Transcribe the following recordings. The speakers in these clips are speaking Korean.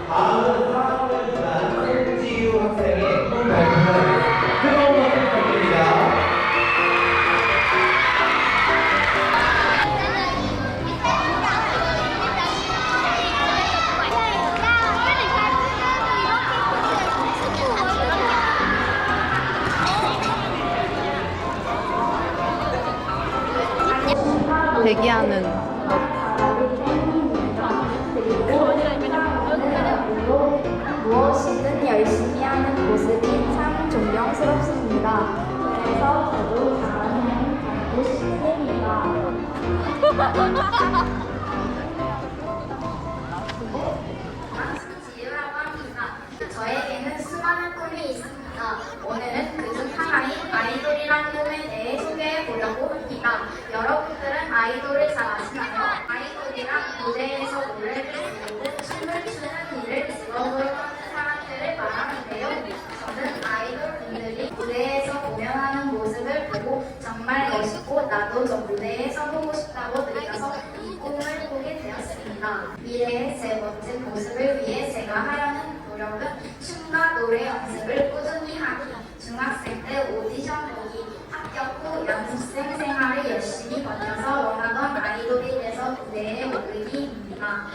다음은 4학년 지난 송지유 학생의 꿈 발표를 뜨거운 박수 부탁드립니다. 대기하는 무엇이든 열심히 하는 모습이 참 존경스럽습니다. 그래서 저도 다음에 가고 싶습니다. 지유라고 합니다. 저에게는 수많은 꿈이 있습니다. 오늘은 그중 하나인 아이돌이라는 꿈에 대해 소개해 보려고 합니다. 여러분들은 아이돌을 잘 아시나요? 아이돌이란 무대에서 노래를 부르고 춤을 추는 일을 직업으로 하는 사람들을 말하는데요. 저는 아이돌 분들이 무대에서 공연하는 모습을 보고 정말 멋있고 나도 저 무대에 서보고 싶다고 느껴서 이 꿈을 꾸게 되었습니다. 미래의 제 멋진 모습을 위해 제가 하려는 노력은 춤과 노래 연습을 꾸준히 하기, 중학생 때 오디션 보기, 합격 후 연습생 생활을 열심히 버텨서 원하던 아이돌이 돼서 무대에 오르기입니다.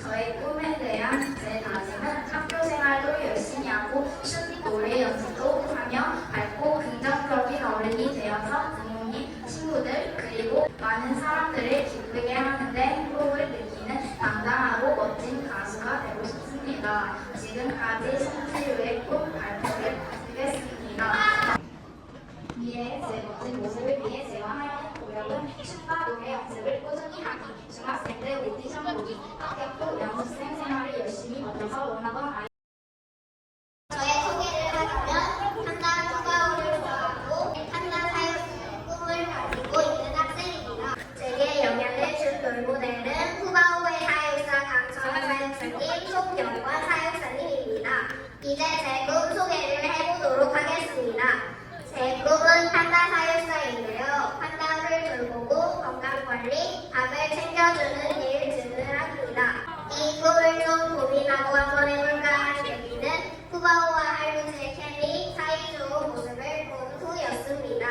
저의 꿈에 대한 제 다짐은 학교 생활도 열심히 하고 춤, 노래 연습도 하며 밝고 긍정적인 어른이 되어서 부모님, 친구들 그리고 많은 사람들을 기쁘게 하는데 행복을 느끼는 당당하고 멋진 가수가 되고 싶습니다. 지금까지 송지유의 꿈 발표를 마치겠습니다. 미래의 제 멋진 모습을 위해 제가 하려는 노력은 춤과 노래 연습을 꾸준히 하기, 중학생 때 오디션 보기, 합격 후 연습생 생활을 열심히 버텨서 원하던 아이. 저의 소개를 하자면 한다 투바오를 좋아하고 한다 사육수의 꿈을 가지고 있는 학생입니다. 제게 영향을 준 롤모델은 후바오의 사육사 강철 사육사님, 송영관 사육사님입니다. 이제 제 꿈 소개를 해보도록 하겠습니다. 제 꿈은 판다 사육사인데요. 판다를 돌보고 건강관리, 밥을 챙겨주는 일들을 합니다. 이 꿈을 좀 고민하고 한번 해볼까 하는 계기는 후바오와 할부지의 케미, 사이좋은 모습을 본 후였습니다.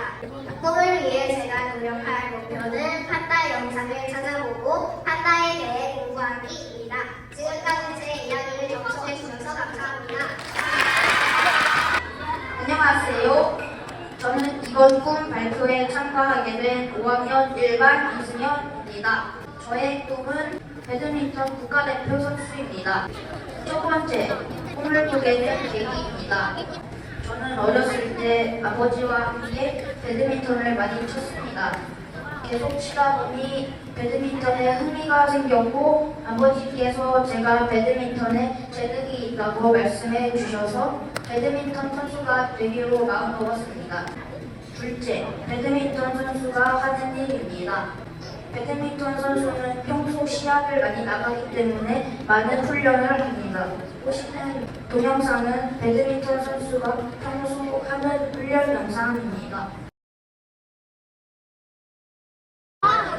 꿈을 위해 제가 노력할 목표는 판다 영상을 찾아보고 판다에 대해 공부하기입니다. 지금까지 제 이야기를 경청해 주셔서 감사합니다. 안녕하세요. 저는 이번 꿈 발표에 참가하게 된 5학년 1반 이승현입니다. 저의 꿈은 배드민턴 국가대표 선수입니다. 첫 번째, 꿈을 꾸게 된 계기입니다. 저는 어렸을 때 아버지와 함께 배드민턴을 많이 쳤습니다. 계속 치다 보니 배드민턴에 흥미가 생겼고 아버지께서 제가 배드민턴에 재능이 있다고 말씀해 주셔서 배드민턴 선수가 되기로 마음먹었습니다. 둘째, 배드민턴 선수가 하는 일입니다. 배드민턴 선수는 평소 시합을 많이 나가기 때문에 많은 훈련을 합니다. 보시는 동영상은 배드민턴 선수가 평소 하는 훈련 영상입니다.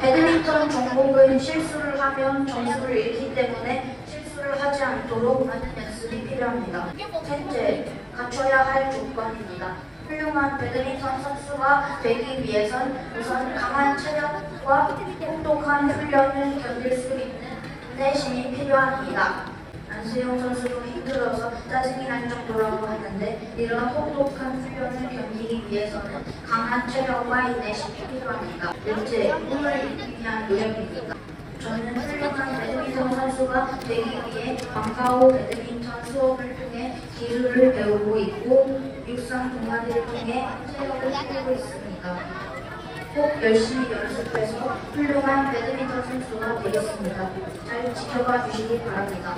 배드민턴 종목은 실수를 하면 점수를 잃기 때문에 실수를 하지 않도록 많은 연습이 필요합니다. 셋째, 갖춰야 할 조건입니다. 훌륭한 배드민턴 선수가 되기 위해선 우선 강한 체력과 혹독한 훈련을 견딜 수 있는 인내심이 필요합니다. 안수용 선수도 힘들어서 짜증이 날 정도라고 하는데 이런 혹독한 훈련을 견디기 위해서는 강한 체력과 인내심이 필요합니다. 넷째, 꿈을 이루기 위한 노력입니다. 저는 훌륭한 배드민턴 선수가 되기 위해 방과후 배드민턴 수업을 통해 기술을 배우고 있고 육상 동아리를 통해 체력을 키우고 있습니다. 꼭 열심히 연습해서 훌륭한 배드민턴 선수가 되겠습니다. 잘 지켜봐 주시기 바랍니다.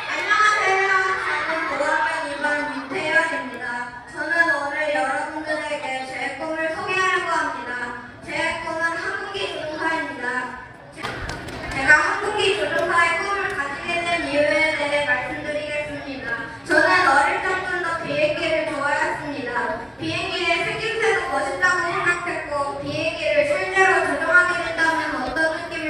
안녕하세요. 저는 5학년 2반 윤태현입니다. 저는 오늘 여러분들에게 제 꿈을 소개하려고 합니다. 제 꿈은 항공기 조종사입니다. 제가 항공기 조종사의 꿈을 가지게 된 이유에 대해 말씀드리겠습니다. 저는 어릴 적부터 비행기를 좋아했습니다. 비행기의 생김새도 멋있다고 생각했고 비행기를 실제로 조종하게 된다면 어떤 느낌이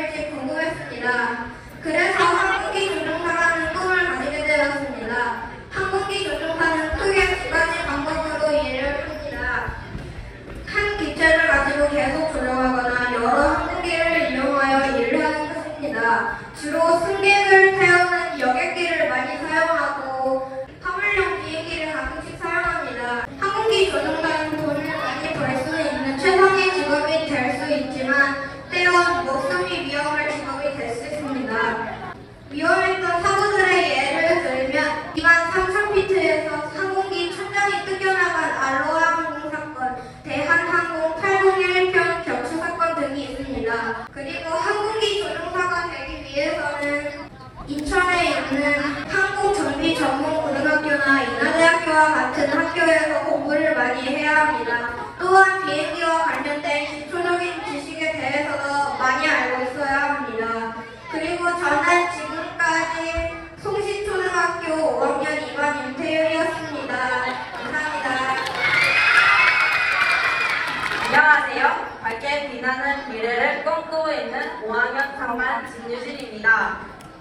하면 목숨이 위험할 직업이 될 수 있습니다. 위험했던 사고들의 예를 들면 23,000피트에서 항공기 천장이 뜯겨나간 알로하 항공 사건, 대한항공 801편 격추 사건 등이 있습니다. 그리고 항공기 조종사가 되기 위해서는 인천에 있는 항공정비 전문 고등학교나 인하대학교와 같은 학교에서 공부를 많이 해야 합니다. 또한 비행기와 관련된 기초적인 지식에 대해서도 많이 알고 있어야 합니다. 그리고 저는 지금까지 송신초등학교 5학년 2반 윤태율이었습니다. 감사합니다. 안녕하세요. 밝게 빛나는 미래를 꿈꾸고 있는 5학년 3반 진유진입니다.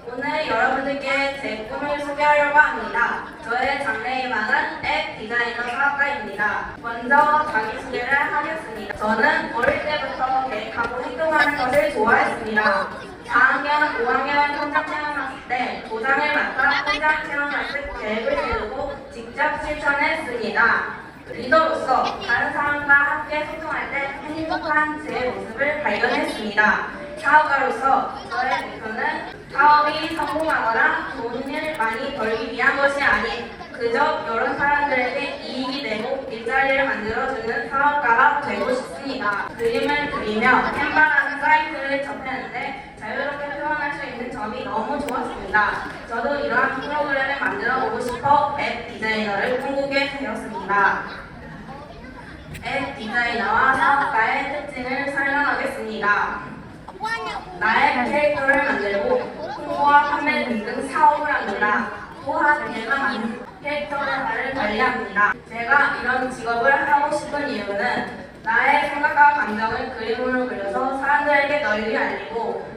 오늘 여러분들께 제 꿈을 소개하려고 합니다. 저의 장래의 희망은 앱 디자이너 사업가입니다. 먼저 자기소개를 하겠습니다. 저는 어릴 때부터 계획하고 행동하는 것을 좋아했습니다. 4학년, 5학년 현장 체험했을 때 도장을 맡아 현장 체험했을 계획을 세우고 직접 실천했습니다. 리더로서 다른 사람과 함께 소통할 때 행복한 제 모습을 발견했습니다. 사업가로서 저의 목표는 사업이 성공하거나 돈을 많이 벌기 위한 것이 아닌 그저 여러 사람들에게 이익이 되고 일자리를 만들어주는 사업가가 되고 싶습니다. 그림을 그리며 캔바라는 사이트를 접했는데 자유롭게 표현할 수 있는 점이 너무 좋았습니다. 저도 이러한 프로그램을 만들어 보고 싶어 앱 디자이너를 꿈꾸게 되었습니다. 앱 디자이너와 사업가의 특징을 설명하겠습니다. 나의 캐릭터를 만들고 홍보와 판매 등등 사업을 합니다. 또한 제가 만든 캐릭터 회사를 관리합니다. 제가 이런 직업을 하고 싶은 이유는 나의 생각과 감정을 그림으로 그려서 사람들에게 널리 알리고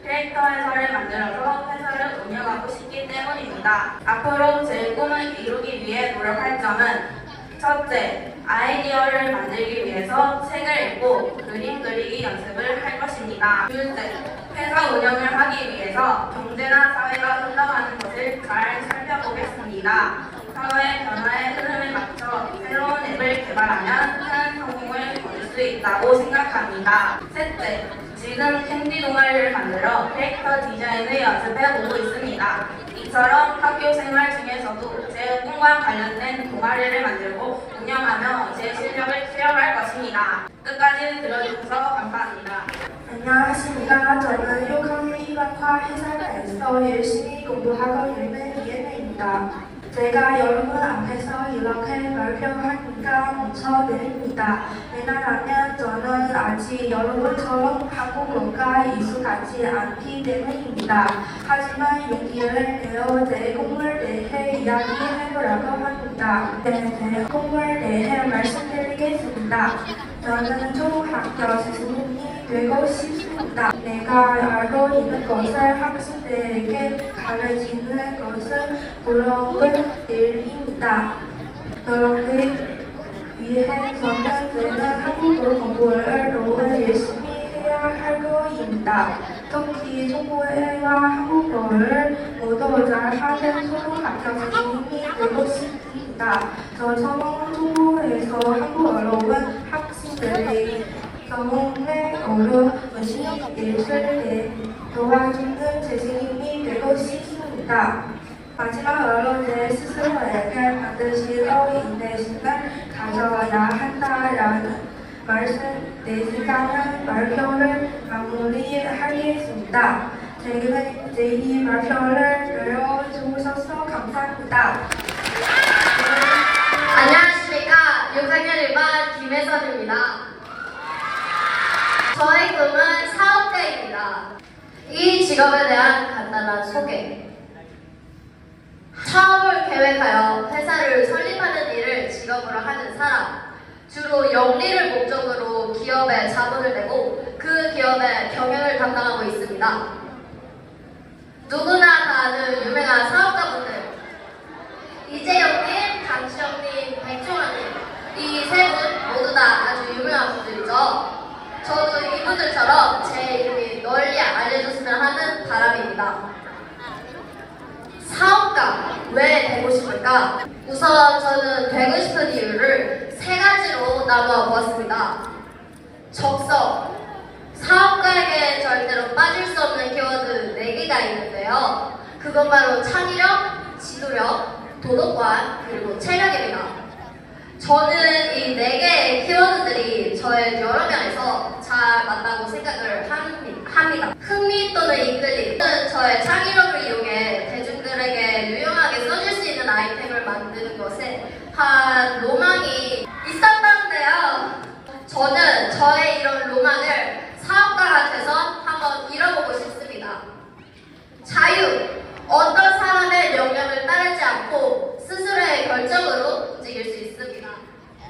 캐릭터 해설을 만들어서 회사를 운영하고 싶기 때문입니다. 앞으로 제 꿈을 이루기 위해 노력할 점은 첫째, 아이디어를 만들기 위해서 책을 읽고 그림 그리기 연습을 할 것입니다. 둘째, 회사 운영을 하기 위해서 경제나 사회가 흘러가는 것을 잘 살펴보겠습니다. 사회의 변화의 흐름에 맞춰 새로운 앱을 개발하면 큰 성공을 거둘 수 있다고 생각합니다. 셋째, 지금 캔디 동아리를 만들어 캐릭터 디자인을 연습해보고 있습니다. 이처럼 학교 생활 중에서도 제 꿈과 관련된 동아리를 만들고 운영하며 제 실력을 키워갈 것입니다. 끝까지 들어주셔서 감사합니다. 안녕하십니까. 저는 6학년 2반과 해설가에서 열심히 공부하고 있는 이은혜입니다. 제가 여러분 앞에서 이렇게 발표하니까 먼저 드립니다. 왜냐하면 저는 아직 여러분처럼 한국어가 익숙하지 않기 때문입니다. 하지만 용기를 내어 제 꿈을 대해 이야기해보려고 합니다. 제 꿈을 대해 말씀드리겠습니다. 저는 초등학교 선생님이 되고 싶습니다. 내가 알고 있는 것을 학생들에게 가르치는 것은 부러운 일입니다. 여러분을 위해서는 저는 한국어 공부를 너무 열심히 해야 할 것입니다. 특히 중국어와 한국어를 모두 잘하는 초등학교 선생님이 되고 싶습니다. 저처럼 중국에서 한국어로 온 학생들이 영어로 열심히 일을 도와주는 선생님이 되고 싶습니다. 마지막으로 제 스스로에게 반드시 더 인내심을 가져야 한다라는 말씀 내 시간은 발표를 마무리하겠습니다. 제 발표를 들어주셔서 감사합니다. 안녕하십니까. 6학년 1반 김혜선입니다. 저의 꿈은 사업가입니다. 이 직업에 대한 간단한 소개. 사업을 계획하여 회사를 설립하는 일을 직업으로 하는 사람. 주로 영리를 목적으로 기업에 자본을 내고 그 기업의 경영을 담당하고 있습니다. 누구나 다 아는 유명한 사업가분들. 이재영님, 강시영님, 백종원님. 이 세 분 모두 다 아주 유명한 분들이죠. 저도 이분들처럼 제 이름이 널리 알려졌으면 하는 바람입니다. 사업가 왜 되고 싶을까? 우선 저는 되고 싶은 이유를 세 가지로 나누어 보았습니다. 적성, 사업가에게 절대로 빠질 수 없는 키워드 4개가 있는데요. 그건 바로 창의력, 지도력, 도덕관, 그리고 체력입니다. 저는 이 4개의 키워드들이 저의 여러 면에서 잘 맞다고 생각을 합니다. 흥미 또는 이끌림, 또는 저의 창의력을 이용해 대중들에게 유용하게 써줄 수 있는 아이템을 만드는 것에 한 로망이 있었는데요. 저는 저의 이런 로망을 사업가가 돼서 한번 이뤄보고 싶습니다. 자유! 어떤 사람의 명령을 따르지 않고 스스로의 결정으로 움직일 수 있습니다.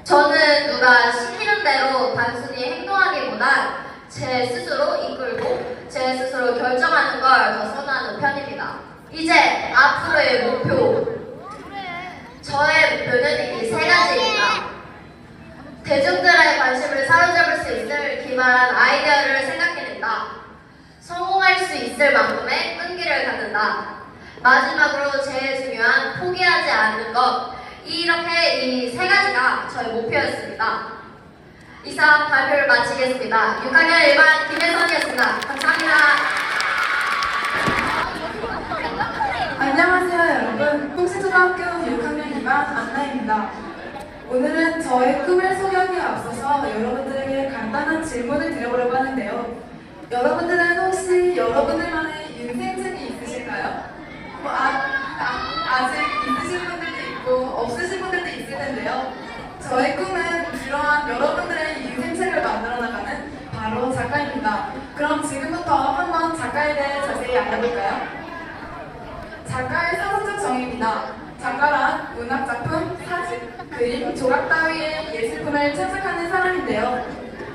저는 누가 시키는 대로 단순히 행동하기보단 제 스스로 이끌고 제 스스로 결정하는 걸 더 선호하는 편입니다. 이제 앞으로의 목표. 저의 목표는 이 3가지입니다. 대중들의 관심을 사로잡을 수 있을 기발한 아이디어를 생각해낸다. 성공할 수 있을 만큼의 끈기를 갖는다. 마지막으로 제일 중요한 포기하지 않는 것. 이렇게 이 3가지가 저의 목표였습니다. 이상 발표를 마치겠습니다. 6학년 1반 김혜선이었습니다. 감사합니다. 안녕하세요 여러분. 통신초등학교 6학년 2반 안나입니다. 오늘은 저의 꿈을 소개하기에 앞서서 여러분들에게 간단한 질문을 드려보려고 하는데요. 여러분들은 혹시 여러분들만의 인생책이 있으실까요? 아직 있으신 분들도 있고 없으신 분들도 있을 텐데요. 저의 꿈은 그러한 여러분들의 인생책을 만들어 나가는 바로 작가입니다. 그럼 지금부터 한번 작가에 대해 자세히 알아볼까요? 작가의 사전적 정의입니다. 작가란 문학작품, 사진, 그림, 조각 따위의 예술품을 창작하는 사람인데요.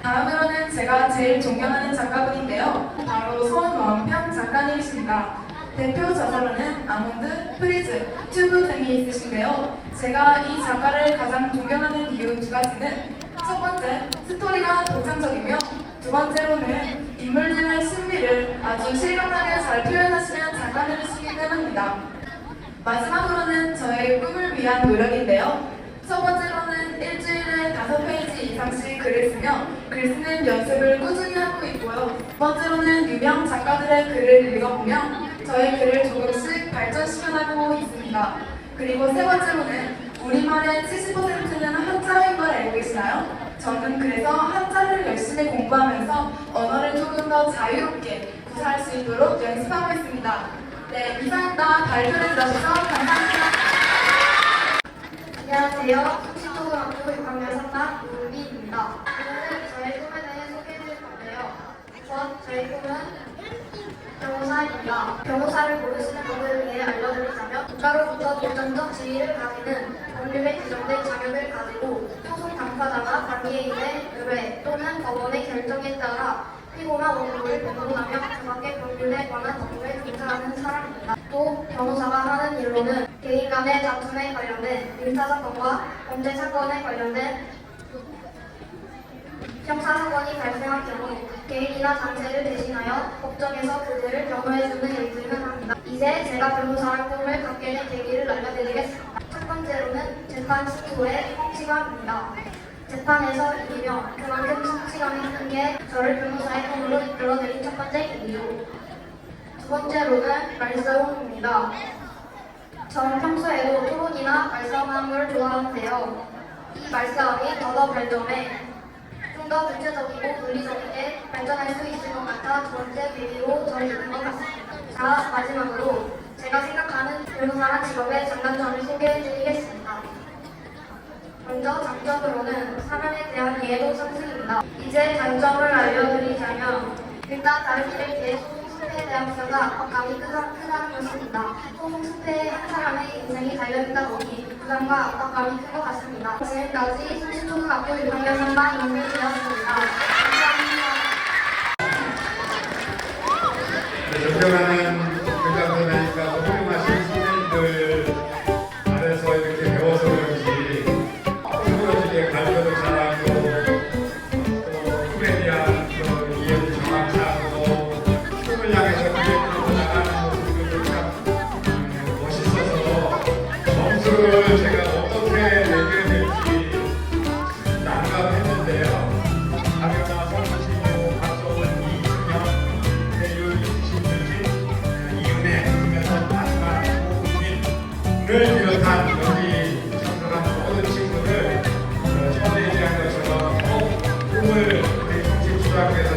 다음으로는 제가 제일 존경하는 작가분인데요. 바로 손원평 작가님이십니다. 대표 저서로는 아몬드, 프리즈, 튜브 등이 있으신데요. 제가 이 작가를 가장 존경하는 이유 2가지는 첫 번째, 스토리가 독창적이며 두 번째로는 인물들의 신비를 아주 실감나게 잘 표현하시는 작가님이시기 때문입니다. 마지막으로는 저의 꿈을 위한 노력인데요. 첫 번째로는 일주일에 5페이지 이상씩 글을 쓰며 글 쓰는 연습을 꾸준히 하고 있고요. 두 번째로는 유명 작가들의 글을 읽어보며 저의 글을 조금씩 발전시켜나가고 있습니다. 그리고 세 번째로는 우리말의 70%는 한자어인 걸 알고 계시나요? 저는 그래서 한자를 열심히 공부하면서 언어를 조금 더 자유롭게 구사할 수 있도록 연습하고 있습니다. 네, 이상입니다. 발표를 들어주셔서 감사합니다. 안녕하세요. 통신초등학교 6학년 3반 윤비입니다. 오늘은 저의 꿈에 대해 소개해드릴 건데요. 우선 저의 꿈은 변호사입니다. 변호사를 모르시는 분들을 위해 알려드리자면 국가로부터 독점적 지위를 가지는 법률에 규정된 자격을 가지고 소송 당사자가 관계인의 의뢰 또는 법원의 결정에 따라 피고나 원고를 변론하며 그 밖의 법률에 관한 업무에 종사하는 사람입니다. 또 변호사가 하는 일로는 개인 간의 다툼에 관련된 민사사건과 범죄사건에 관련된 형사사건이 발생할 경우 개인이나 단체를 대신하여 법정에서 그들을 변호해주는 일들을 합니다. 이제 제가 변호사의 꿈을 갖게 된 계기를 알려드리겠습니다. 첫 번째로는 재판 승소의 성취감입니다. 재판에서 이기면 그만큼 성취감이 큰 게 저를 변호사의 꿈으로 이끌어드린 첫 번째 이유. 두 번째로는 말싸움입니다. 전 평소에도 토론이나 말싸움을 좋아하는데요. 이 말싸움이 더더 발전해 좀 더 구체적이고 논리적이게 발전할 수 있을 것 같아 두 번째 계기로 저를 이끈 것 같습니다. 자, 마지막으로 제가 생각하는 변호사란 직업의 장단점을 소개해드리겠습니다. 먼저 장점으로는 사람에 대한 이해도 상승입니다. 이제 단점을 알려드리자면 일단 다른 일에 비해 소송 승패에 대한 부담과 압박감이 크다는 것입니다. 소송 승패에 한 사람의 인생이 달려있다 보니 부담과 압박감이 큰 것 같습니다. 지금까지 통신초등학교 6학년 3반 윤미이었습니다. 감사합니다. 존경하는 교장 선생님과 훌륭하신 선생님들 안에서 이렇게 배워서 그런지 스물어지게 가르쳐도 잘하고 또 꿈에 대한 그런 이해도 정확히 하고 꿈을 향해서 그게 나가는 모습들도 참 멋있어서 점수를 제가 어떻게 매겨야 될지 난감했는데요. 오늘 우리 중심초등학교에서